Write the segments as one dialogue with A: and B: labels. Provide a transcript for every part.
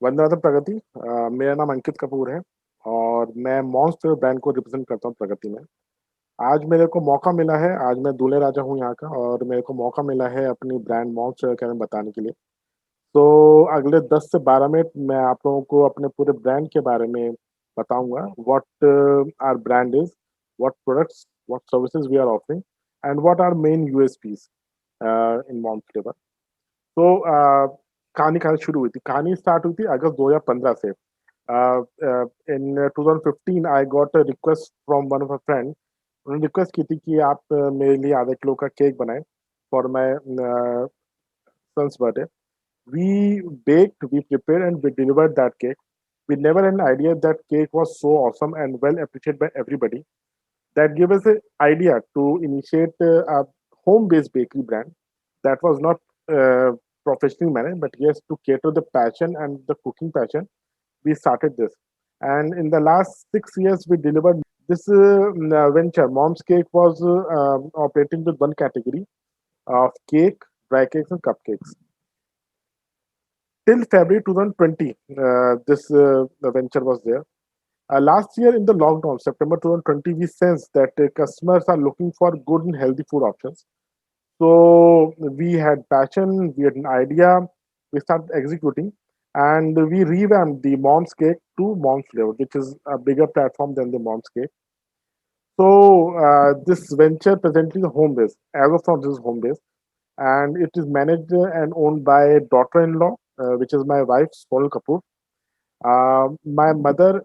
A: वंदे मातरम प्रगति। मेरा नाम अंकित कपूर है और मैं मॉन्स्टर ब्रांड को रिप्रेजेंट करता हूँ प्रगति में। आज मेरे को मौका मिला है, आज मैं दूल्हे राजा हूँ यहाँ का और मेरे को मौका मिला है अपनी ब्रांड मॉन्स्टर के बारे में बताने के लिए। तो अगले 10 से 12 मिनट मैं आप लोगों को अपने पूरे ब्रांड के बारे में बताऊंगा। What are brand is, what products, what services we are offering and what are main USPs in Monster. तो कहानी कहाँ से शुरू हुई थी? कहानी स्टार्ट हुई थी अगस्त 2015 से। इन 2015 I got a request from one of a friend. उन्होंने रिक्वेस्ट की थी कि आप मेरे लिए आधा किलो का केक बनाएं for my son's birthday. We baked, we prepared, and we delivered that cake. We never had an idea that cake was so awesome and well appreciated by everybody. That gave us an idea to initiate a home-based bakery brand that was not professionally managed, but yes, to cater the passion and the cooking passion, we started this. And in the last 6 years, we delivered this venture. Mom's Cake was operating with one category of cake, dry cakes, and cupcakes till February 2020. This venture was there. Last year in the lockdown, September 2020, we sensed that customers are looking for good and healthy food options. So we had passion, we had an idea, we started executing, and we revamped the Mom's Cake to Mom's Flavor, which is a bigger platform than the Mom's Cake. So this venture presently is home based. As of now, this is home based, and it is managed and owned by daughter-in-law, which is my wife, Sonal Kapoor. My mother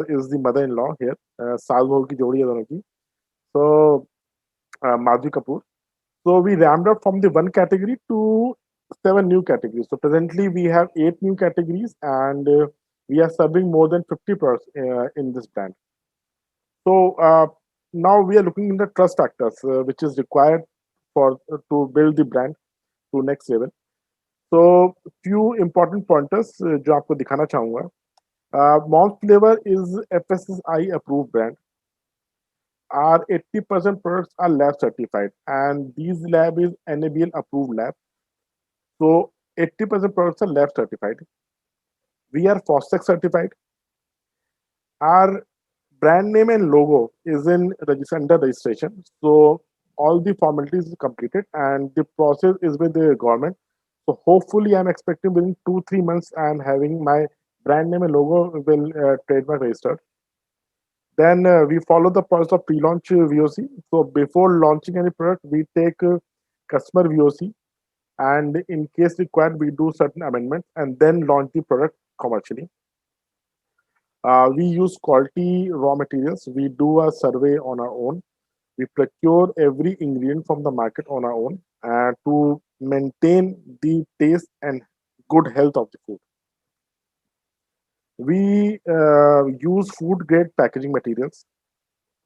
A: is the mother-in-law here. सास बहू की जोड़ी है दोनों की. So Madhuri Kapoor. So we ramped up from the one category to 7 new categories. So presently we have 8 new categories, and we are serving more than 50 products in this brand. So now we are looking in the trust factors, which is required for to build the brand to next level. So few important pointers जो आपको दिखाना चाहूँगा. Mom's Flavor is FSSI approved brand. Our 80% products are lab certified, and these lab is NABL approved lab. So 80% products are lab certified. We are FOSTEC certified. Our brand name and logo is in under registration. So all the formalities is completed and the process is with the government. So hopefully I'm expecting within 2-3 months I'm having my brand name and logo will trademark registered. Then we follow the process of pre-launch VOC. So before launching any product, we take customer VOC, and in case required, we do certain amendments and then launch the product commercially. We use quality raw materials. We do a survey on our own. We procure every ingredient from the market on our own to maintain the taste and good health of the food. We use food grade packaging materials.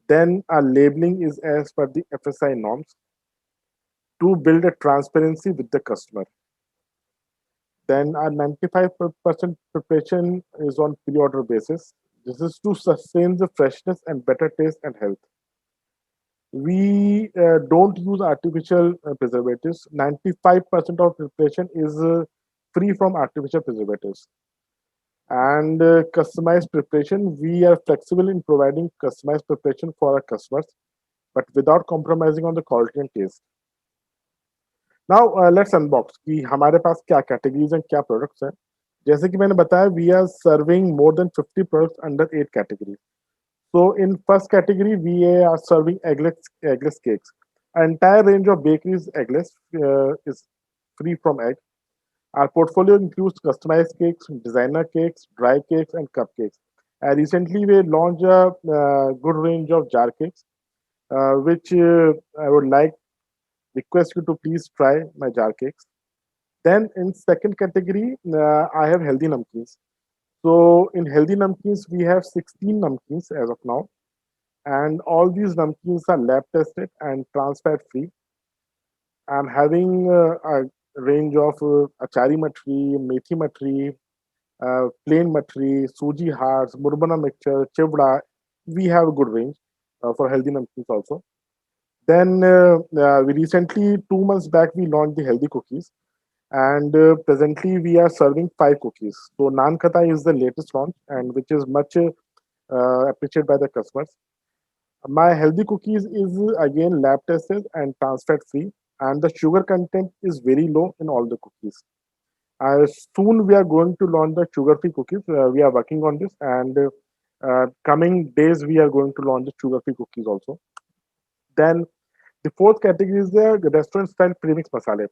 A: Then our labeling is as per the FSI norms to build a transparency with the customer. Then our 95% preparation is on pre-order basis. This is to sustain the freshness and better taste and health. We don't use artificial preservatives. 95% of preparation is free from artificial preservatives. And customized preparation, we are flexible in providing customized preparation for our customers, but without compromising on the quality and taste. Now let's unbox कि हमारे पास क्या categories हैं, क्या products हैं. जैसे कि मैंने बताया, we are serving more than 50 products under 8 categories. So in first category, we are serving eggless cakes. Entire range of bakeries eggless is free from egg. Our portfolio includes customized cakes, designer cakes, dry cakes, and cupcakes. Recently, we launched a good range of jar cakes, which I would like request you to please try my jar cakes. Then in second category, I have healthy namkeens. So in healthy namkeens, we have 16 namkeens as of now, and all these namkeens are lab tested and trans fat free. I'm having a range of achari matri, methi matri, plain matri, suji hearts, murbana mixture, chivda. We have a good range for healthy namkeens also. Then we recently 2 months back we launched the healthy cookies, and presently we are serving 5 cookies. So Naan Kata is the latest launch, and which is much appreciated by the customers. My healthy cookies is again lab tested and trans fat free, and the sugar content is very low in all the cookies. Soon we are going to launch the sugar free cookies. We are working on this, and coming days we are going to launch the sugar free cookies also. Then the fourth category is the restaurant style premix masala.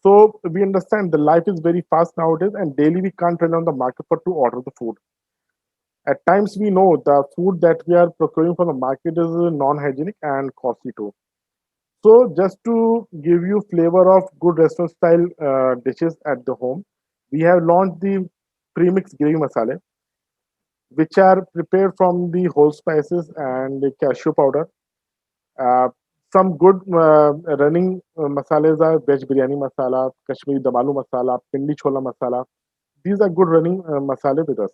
A: So we understand the life is very fast nowadays, and daily we can't rely on the market for to order the food. At times, we know the food that we are procuring from the market is non-hygienic and costly too. So, just to give you flavor of good restaurant style dishes at the home, we have launched the premix gravy masala, which are prepared from the whole spices and the cashew powder. Uh, some good running masalas are veg biryani masala, Kashmiri dum aloo masala, pindi chola masala. These are good running masala with us.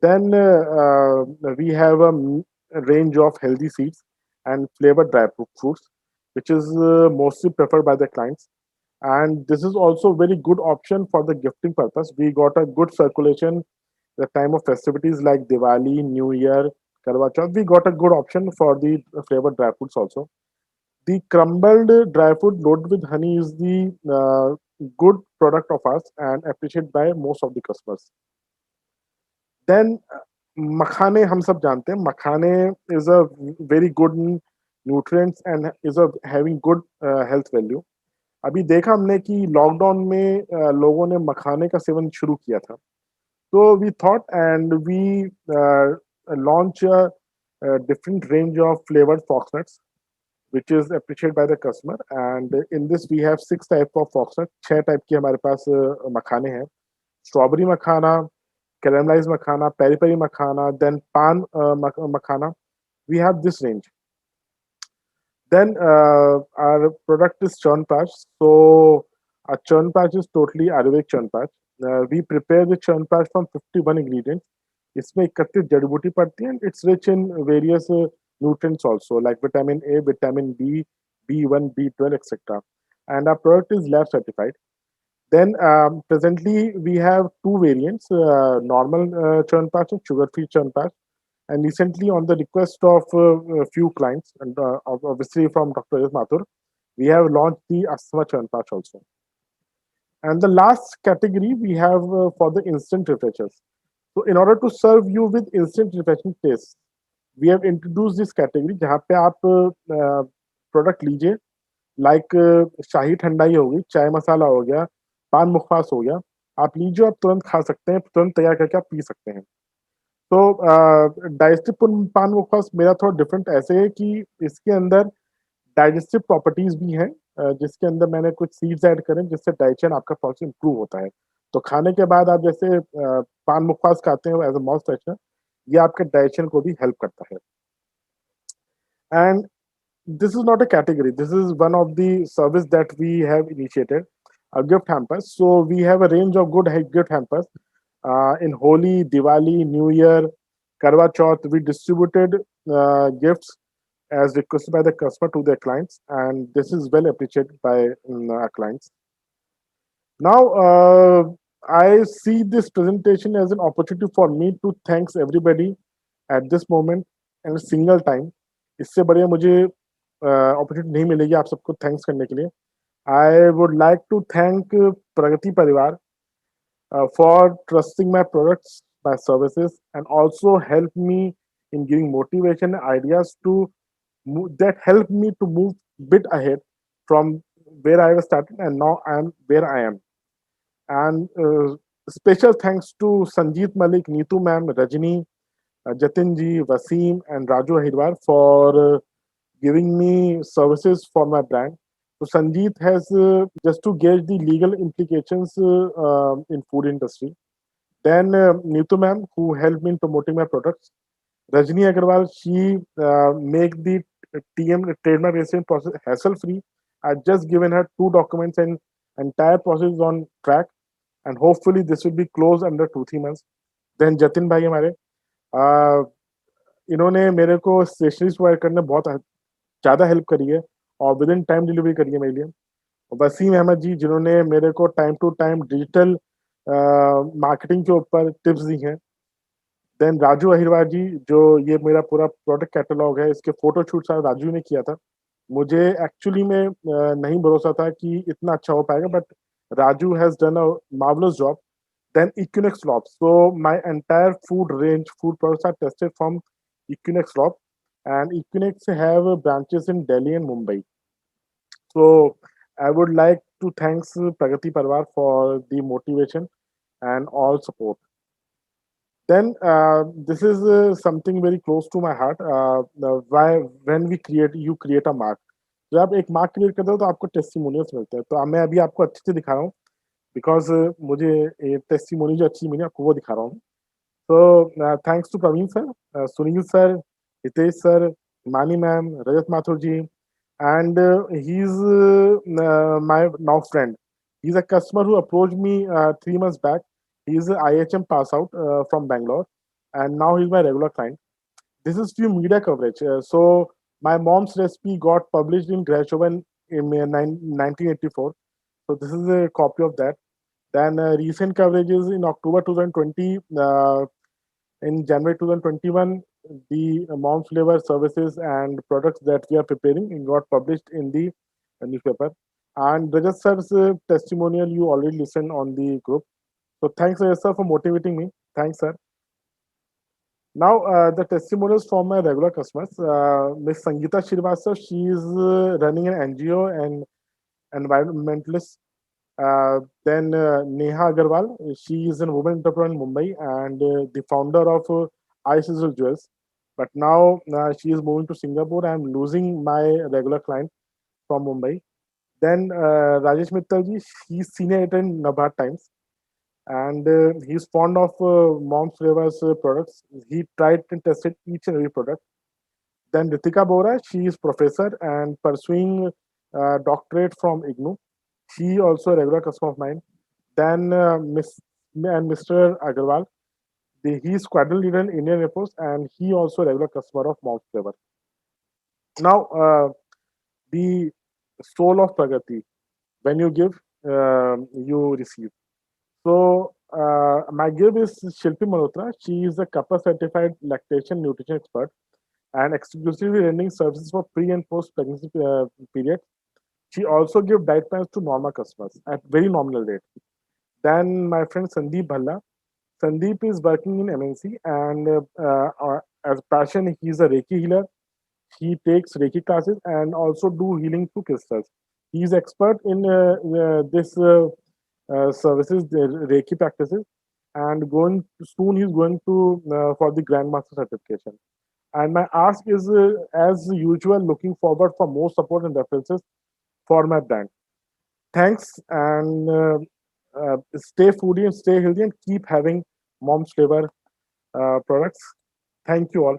A: Then we have a range of healthy seeds and flavored dry fruits, which is mostly preferred by the clients. And this is also very good option for the gifting purpose. We got a good circulation the time of festivities like Diwali, New Year, Karwa Chauth. We got a good option for the flavored dry fruits also. The crumbled dry fruit loaded with honey is the good product of us and appreciated by most of the customers. Then मखाने हम सब जानते हैं makhane is a very good nutrients and is a having good health value अभी देखा हमने कि lockdown में लोगों ने मखाने का सेवन शुरू किया था तो we thought and we launch different range of flavored fox nuts which is appreciated by the customer and in this we have 6 type of fox nuts 6 type के हमारे पास मखाने हैं strawberry makhana caramelized makhana, peri peri makhana, then pan makhana. We have this range. Then our product is churn patch. So our churn patch is totally Ayurvedic churn patch. We prepare the churn patch from 51 ingredients. इसमें 31 जड़ी बूटी पड़ती है and it's rich in various nutrients also like vitamin A, vitamin B, B1, B12, etc. And our product is lab certified. Then presently we have two variants, normal churn patch and sugar-free churn patch. And recently, on the request of a few clients, and obviously from Dr. S. Mathur, we have launched the asthma churn patch also. And the last category we have for the instant refreshers. So in order to serve you with instant refreshing taste, we have introduced this category जहाँ पे आप product लीजिए like शाही ठंडाई हो गई चाय मसाला हो गया पान मुखवास हो गया आप लीजिए आप तुरंत खा सकते हैं तुरंत तैयार करके आप पी सकते हैं तो डाइजेस्टिव पान मुखवास मेरा थोड़ा डिफरेंट ऐसे है कि इसके अंदर डाइजेस्टिव प्रॉपर्टीज भी हैं जिसके अंदर मैंने कुछ सीड्स ऐड करें जिससे डाइजेशन आपका प्रोसेस इंप्रूव होता है तो खाने के बाद आप जैसे पान मुखवास खाते हैं एज अ माउथ फ्रेशनर ये आपके डाइजेशन को भी हेल्प करता है and this is not a category. This is one of the service that we have initiated, a gift hampers. So we have a range of good gift hampers. In Holi, Diwali, New Year, Karwa Chauth, we distributed gifts as requested by the customer to their clients, and this is well appreciated by our clients. Now, I see this presentation as an opportunity for me to thanks everybody at this moment and a single time. इससे बढ़िया मुझे opportunity नहीं मिलेगी आप सबको thanks करने के लिए I would like to thank Pragati Parivar for trusting my products, my services, and also help me in giving motivation ideas to that help me to move bit ahead from where I was starting and now I am where I am. And special thanks to Sanjeet Malik, Neetu ma'am, Rajni, Jatin ji, Wasim, and Raju Ahirwar for giving me services for my brand. So Sanjeet has just to gauge the legal implications in food industry. Then Neetu ma'am, who helped me in promoting my products. Rajni Agarwal, she make the TM trademark registration process hassle free. I just given her 2 documents and entire process is on track, and hopefully this will be closed under 2-3 months. Then Jatin भाई हमारे इन्होंने मेरे को stationery provide करने बहुत ज़्यादा help करी है और विद इन टाइम डिलीवरी करी है मेरे लिए वसीम अहमद जी जिन्होंने मेरे को time to time digital marketing के ऊपर टिप्स दी हैं। देन राजू अहिरवार जी, जो ये मेरा पूरा प्रोडक्ट कैटलॉग है, इसके फोटो शूट सारा राजू ने किया था। मुझे एक्चुअली में नहीं भरोसा था कि इतना अच्छा हो पाएगा, but Raju has done a marvellous job. Then Equinox Lab. So my entire food range, food products are tested from Equinox Lab, and Equinox have branches in Delhi and Mumbai. So I would like to thanks Pragati Parwar for the motivation and all support. Then this is something very close to my heart. Why when we create, you create a mark. जब आप एक mark create करते हो तो आपको testimonials मिलते हैं। तो मैं अभी आपको अच्छे से दिखा रहा हूँ, बिकॉज मुझे टेस्टिमोनी जो अच्छी मिली आपको वो दिखा रहा हूँ। So thanks to Praveen sir, Sunil sir, Hitesh sir, Mani ma'am, Rajat Mathur ji, and he's my now friend. He's a customer who approached me 3 months back. He's a IHM pass out from Bangalore, and now he's my regular client. This is few media coverage. So my mom's recipe got published in Grashovan in 1984. So this is a copy of that. Then recent coverages in October 2020. In January 2021, the Mom Flavor services and products that we are preparing got published in the newspaper. And Rajat sir's testimonial you already listened on the group. So thanks, Rajat sir, for motivating me. Thanks, sir. Now, the testimonials from my regular customers. Miss Sangeeta Shrivastava, she is running an NGO and environmentalist. Then Neha Agarwal, she is a woman entrepreneur in Mumbai and the founder of iSizzle Jewels. But now she is moving to Singapore. I am losing my regular client from Mumbai. Then Rajesh Mittal ji, he's senior editor in Nabhat Times, and he's fond of Mom's Flavors products. He tried and tested each and every product. Then Ritika Bora, she is professor and pursuing doctorate from IGNU. She also a regular customer of mine. Then Miss and Mr. Agarwal, he is squadron leader in Indian Air Force, and he also a regular customer of Mount Flavor. Now, the soul of Pragati. When you give, you receive. So, my give is Shilpi Malhotra. She is a CAPA certified lactation nutrition expert and exclusively rendering services for pre and post pregnancy period. She also gives diet plans to normal customers at very nominal rate. Then my friend Sandeep Bhalla. Sandeep is working in MNC and as passion, he's a Reiki healer. He takes Reiki classes and also do healing through crystals. He's expert in this services, the Reiki practices, and going soon he's going to for the Grandmaster certification. And my ask is, as usual, looking forward for more support and references for my brand. Thanks, and stay foodie and stay healthy and keep having mom's flavor products. Thank you all.